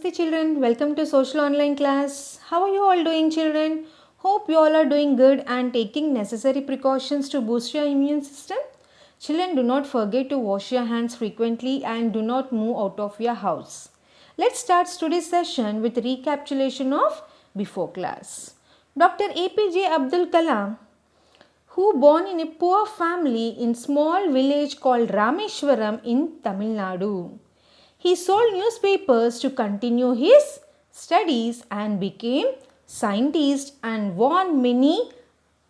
Namaste children, welcome to social online class. How are you all doing children? Hope you all are doing good and taking necessary precautions to boost your immune system. Children, do not forget to wash your hands frequently and do not move out of your house. Let's start today's session with recapitulation of before class. Dr. APJ Abdul Kalam, who born in a poor family in small village called Rameshwaram in Tamil Nadu. He sold newspapers to continue his studies and became scientist and won many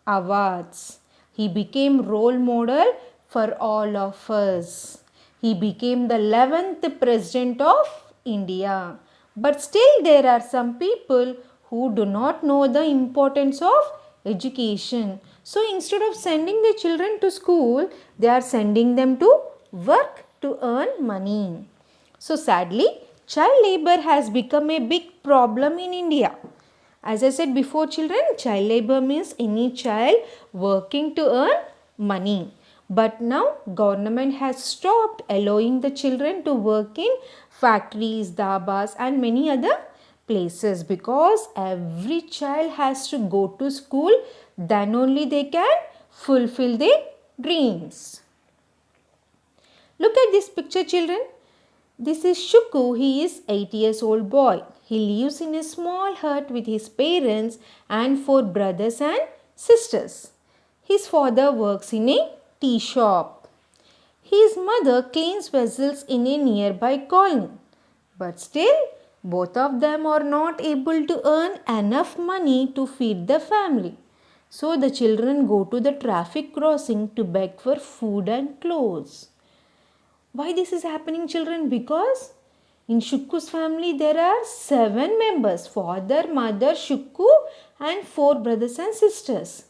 awards. He became role model for all of us. He became the 11th president of India. But still there are some people who do not know the importance of education. So instead of sending the children to school, they are sending them to work to earn money. So sadly, child labor has become a big problem in India. As I said before children, child labor means any child working to earn money. But now government has stopped allowing the children to work in factories, dabas and many other places because every child has to go to school, then only they can fulfill their dreams. Look at this picture children. This is Shukku. He is 8 years old boy. He lives in a small hut with his parents and 4 brothers and sisters. His father works in a tea shop. His mother cleans vessels in a nearby colony. But still, both of them are not able to earn enough money to feed the family. So the children go to the traffic crossing to beg for food and clothes. Why this is happening children? Because in Shukku's family there are 7 members. Father, mother, Shukku and 4 brothers and sisters.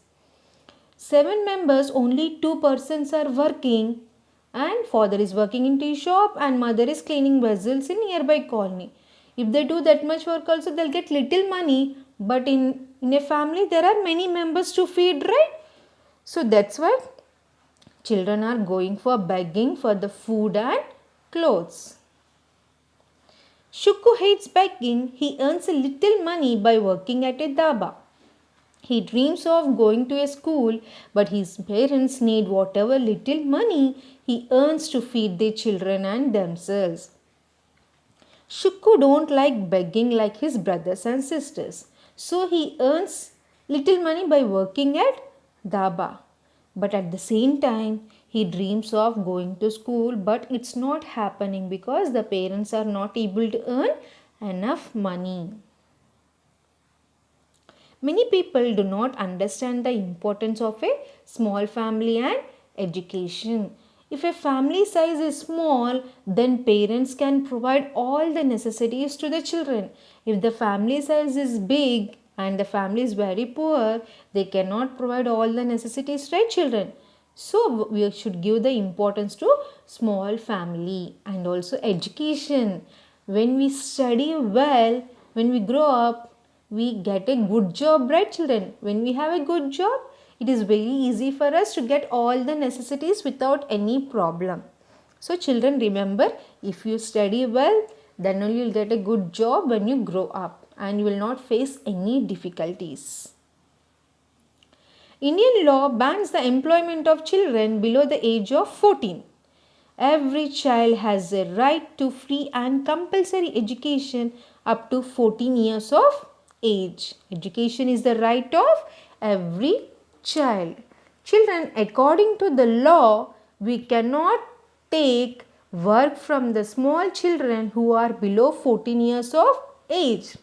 7 members, only 2 persons are working and father is working in tea shop and mother is cleaning vessels in nearby colony. If they do that much work also they'll get little money, but in a family there are many members to feed, right? So that's why children are going for begging for the food and clothes. Shukku hates begging. He earns a little money by working at a dhaba. He dreams of going to a school, but his parents need whatever little money he earns to feed their children and themselves. Shukku don't like begging like his brothers and sisters. So he earns little money by working at dhaba. But at the same time, he dreams of going to school, but it's not happening because the parents are not able to earn enough money. Many people do not understand the importance of a small family and education. If a family size is small, then parents can provide all the necessities to the children. If the family size is big and the family is very poor, they cannot provide all the necessities, right children? So we should give the importance to small family and also education. When we study well, when we grow up, we get a good job, right children? When we have a good job, it is very easy for us to get all the necessities without any problem. So children, remember, if you study well, then only you will get a good job when you grow up and you will not face any difficulties. Indian law bans the employment of children below the age of 14. Every child has a right to free and compulsory education up to 14 years of age. Education is the right of every child. Children, according to the law, we cannot take work from the small children who are below 14 years of age.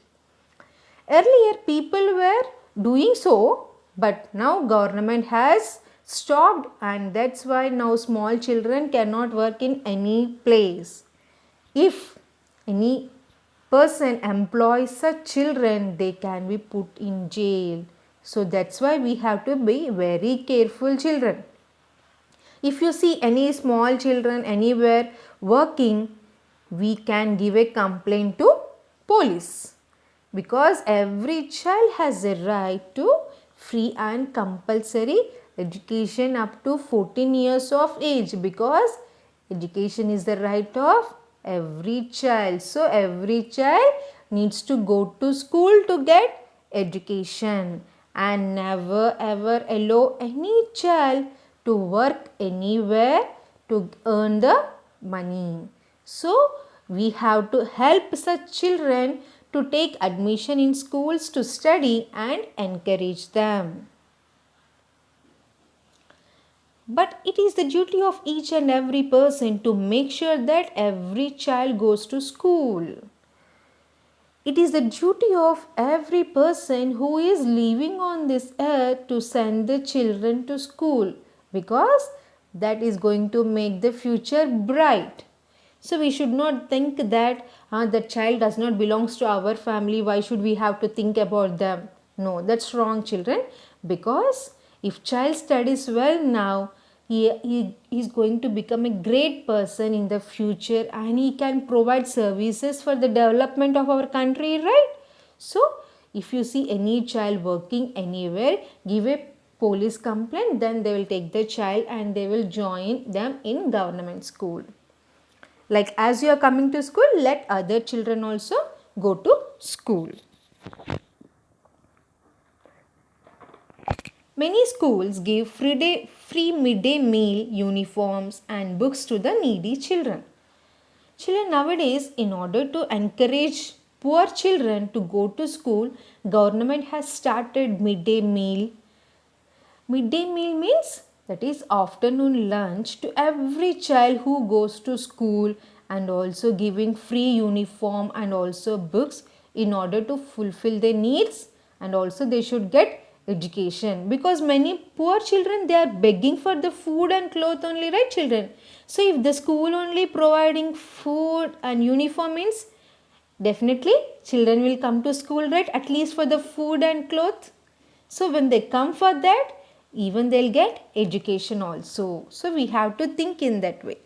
Earlier people were doing so, but now government has stopped and that's why now small children cannot work in any place. If any person employs such children, they can be put in jail. So that's why we have to be very careful children. If you see any small children anywhere working, we can give a complaint to police. Because every child has a right to free and compulsory education up to 14 years of age, because education is the right of every child. So every child needs to go to school to get education, and never ever allow any child to work anywhere to earn the money. So we have to help such children to take admission in schools to study and encourage them. But it is the duty of each and every person to make sure that every child goes to school. It is the duty of every person who is living on this earth to send the children to school, because that is going to make the future bright. So we should not think that the child does not belongs to our family. Why should we have to think about them? No, that's wrong, children. Because if child studies well now, he is going to become a great person in the future, and he can provide services for the development of our country, right? So if you see any child working anywhere, give a police complaint, then they will take the child and they will join them in government school. Like as you are coming to school, let other children also go to school. Many schools give free midday meal, uniforms and books to the needy children. Children nowadays, in order to encourage poor children to go to school, government has started midday meal. Midday meal means that is afternoon lunch to every child who goes to school, and also giving free uniform and also books in order to fulfill their needs, and also they should get education, because many poor children, they are begging for the food and cloth only, right children? So if the school only providing food and uniform means, definitely children will come to school, right? At least for the food and cloth. So when they come for that, even they'll get education also. So we have to think in that way.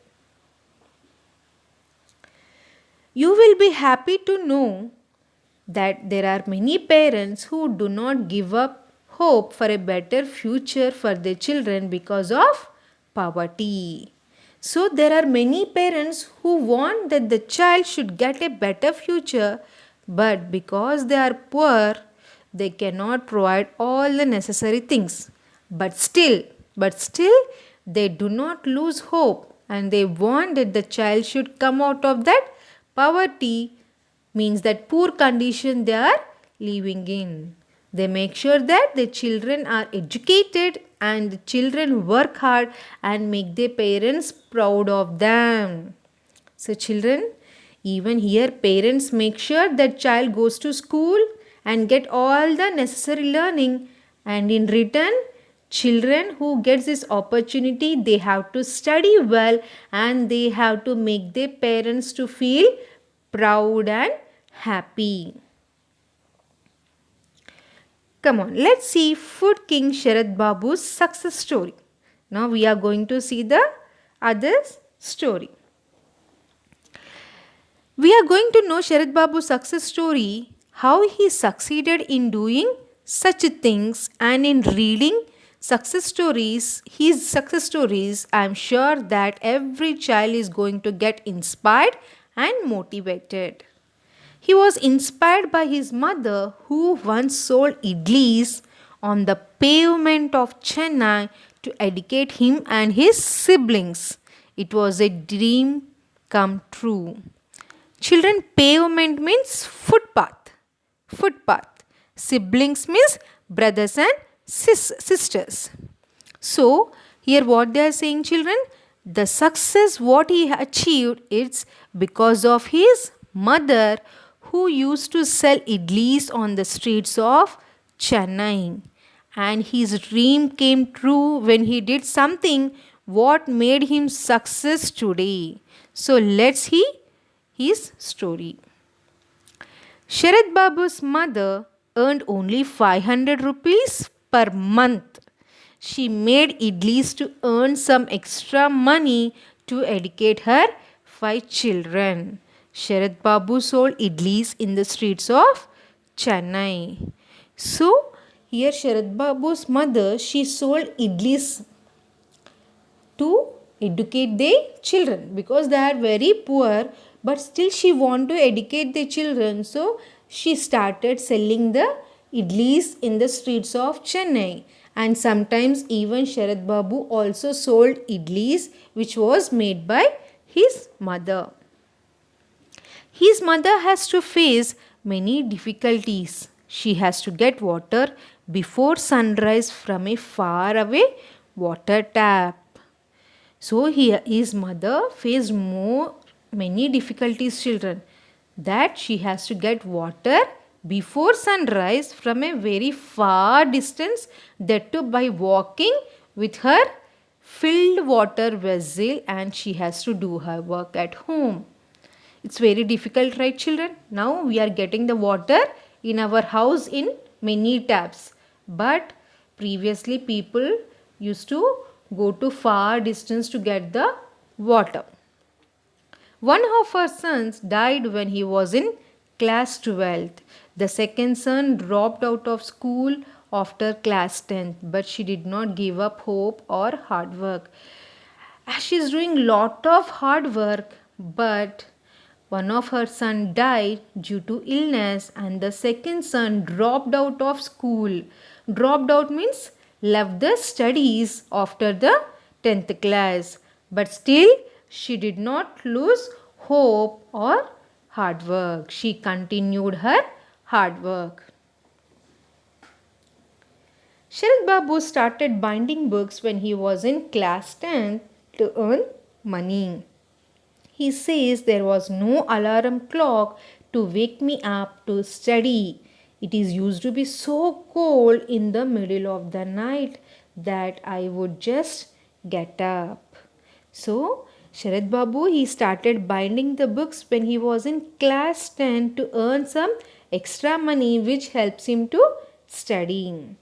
You will be happy to know that there are many parents who do not give up hope for a better future for their children because of poverty. So there are many parents who want that the child should get a better future, but because they are poor, they cannot provide all the necessary things. But still, they do not lose hope, and they want that the child should come out of that poverty, means that poor condition they are living in. They make sure that the children are educated and the children work hard and make their parents proud of them. So children, even here parents make sure that child goes to school and get all the necessary learning, and in return children who gets this opportunity, they have to study well and they have to make their parents to feel proud and happy. Come on, let's see Food King Sarathbabu's success story. Now we are going to see the other story. We are going to know Sarathbabu's success story, how he succeeded in doing such things, and in reading his success stories, I am sure that every child is going to get inspired and motivated. He was inspired by his mother, who once sold idlies on the pavement of Chennai to educate him and his siblings. It was a dream come true. Children, pavement means footpath. Footpath. Siblings means brothers and sisters. So, here what they are saying, children, the success what he achieved, it's because of his mother, who used to sell idlis on the streets of Chennai. And his dream came true when he did something what made him success today. So let's see his story. Sarathbabu's mother earned only 500 rupees per month. She made idlis to earn some extra money to educate her 5 children. Sarathbabu sold idlis in the streets of Chennai. So, here Sarathbabu's mother, she sold idlis to educate their children, because they are very poor. but still she want to educate the children. So she started selling the idlies in the streets of Chennai. And sometimes even Sarathbabu also sold idlis which was made by his mother. His mother has to face many difficulties. She has to get water before sunrise from a far away water tap. So his mother faced many difficulties, children, that she has to get water before sunrise from a very far distance, that too by walking with her filled water vessel, and she has to do her work at home. It's very difficult, right, children? Now we are getting the water in our house in many taps. But previously people used to go to far distance to get the water. One of her sons died when he was in class 12th. The second son dropped out of school after class 10th, but she did not give up hope or hard work. As she is doing lot of hard work, but one of her son died due to illness and the second son dropped out of school. Dropped out means left the studies after the 10th class. But still she did not lose hope or hard work. She continued her hard work. Sarathbabu started binding books when he was in class 10 to earn money. He says there was no alarm clock to wake me up to study. It is used to be so cold in the middle of the night that I would just get up. So, Sarathbabu, he started binding the books when he was in class 10 to earn some extra money which helps him to study.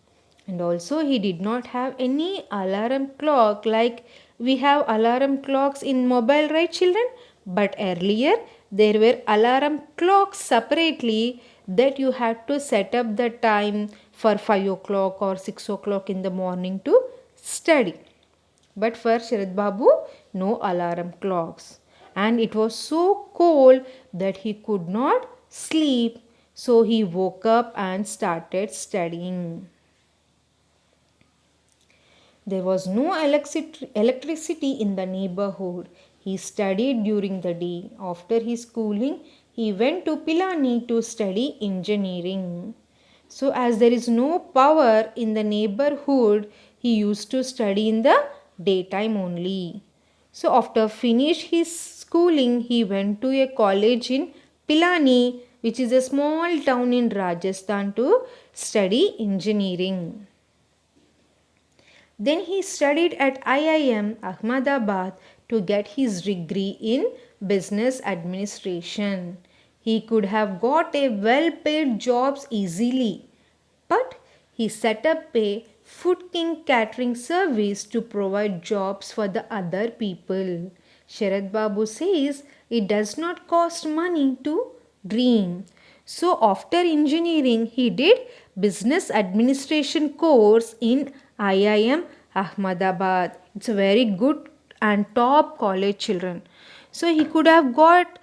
And also he did not have any alarm clock like we have alarm clocks in mobile, right, children? But earlier there were alarm clocks separately that you had to set up the time for 5 o'clock or 6 o'clock in the morning to study. But for Sarathbabu, no alarm clocks. And it was so cold that he could not sleep. So he woke up and started studying. There was no electricity in the neighborhood. He studied during the day. After his schooling, he went to Pilani to study engineering. So as there is no power in the neighborhood, he used to study in the daytime only. So after finish his schooling, he went to a college in Pilani, which is a small town in Rajasthan, to study engineering. Then he studied at IIM Ahmedabad to get his degree in business administration. He could have got a well-paid jobs easily, but he set up a Food King catering service to provide jobs for the other people. Sarathbabu says it does not cost money to dream. So after engineering, he did business administration course in IIM Ahmedabad. It's a very good and top college, children. So he could have got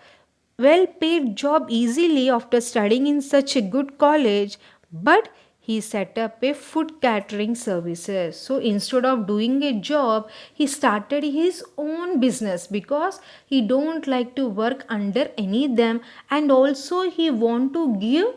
well paid job easily after studying in such a good college, but he set up a food catering services. So instead of doing a job, he started his own business because he don't like to work under any them, and also he want to give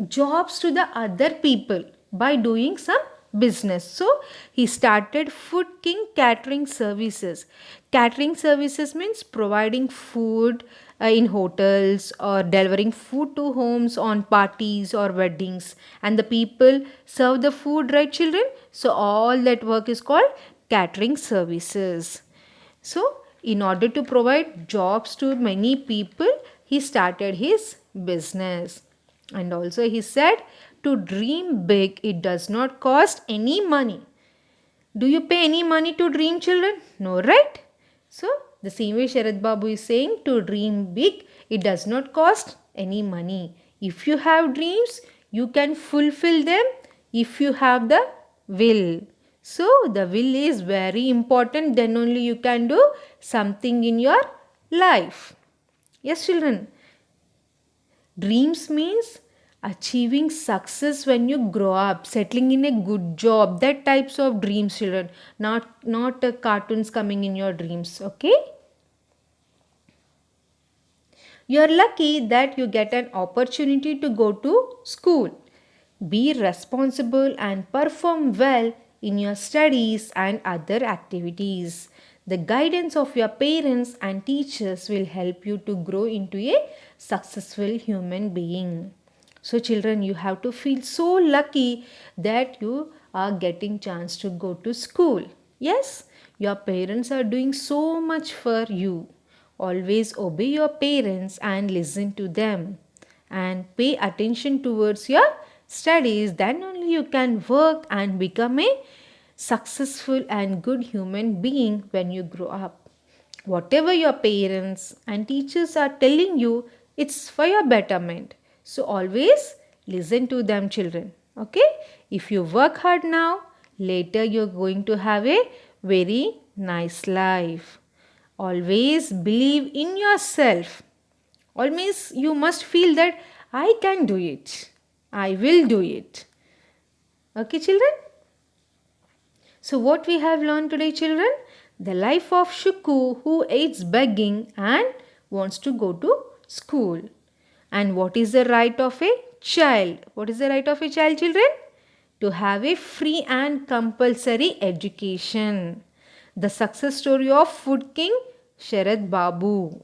jobs to the other people by doing some business. So he started Food King catering services. Catering services means providing food in hotels or delivering food to homes on parties or weddings, and the people serve the food, right, children? So all that work is called catering services. So in order to provide jobs to many people, he started his business. And also he said, to dream big, it does not cost any money. Do you pay any money to dream, children? No, right? So the same way Sarathbabu is saying, to dream big, it does not cost any money. If you have dreams, you can fulfill them if you have the will. So the will is very important, then only you can do something in your life. Yes, children. Dreams means achieving success when you grow up, settling in a good job. That types of dreams, children. Not cartoons coming in your dreams. Okay. You're lucky that you get an opportunity to go to school. Be responsible and perform well in your studies and other activities. The guidance of your parents and teachers will help you to grow into a successful human being. So children, you have to feel so lucky that you are getting chance to go to school. Yes, your parents are doing so much for you. Always obey your parents and listen to them and pay attention towards your studies. Then only you can work and become a successful and good human being when you grow up. Whatever your parents and teachers are telling you, it's for your betterment. So always listen to them, children. Okay? If you work hard now, later you're going to have a very nice life. Always believe in yourself. Always you must feel that I can do it. I will do it. Okay, children? So, what we have learned today, children? The life of Shuku who hates begging and wants to go to school. And what is the right of a child? What is the right of a child, children? To have a free and compulsory education. The success story of Food King Sarathbabu,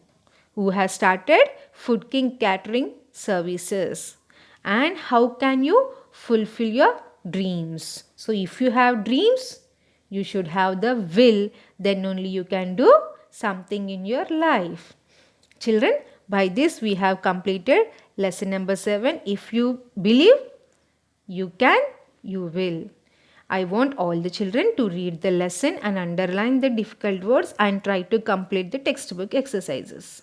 who has started Food King catering services. And how can you fulfill your dreams? So, if you have dreams, you should have the will, then only you can do something in your life. Children, by this we have completed lesson number 7. If you believe, you can, you will. I want all the children to read the lesson and underline the difficult words and try to complete the textbook exercises.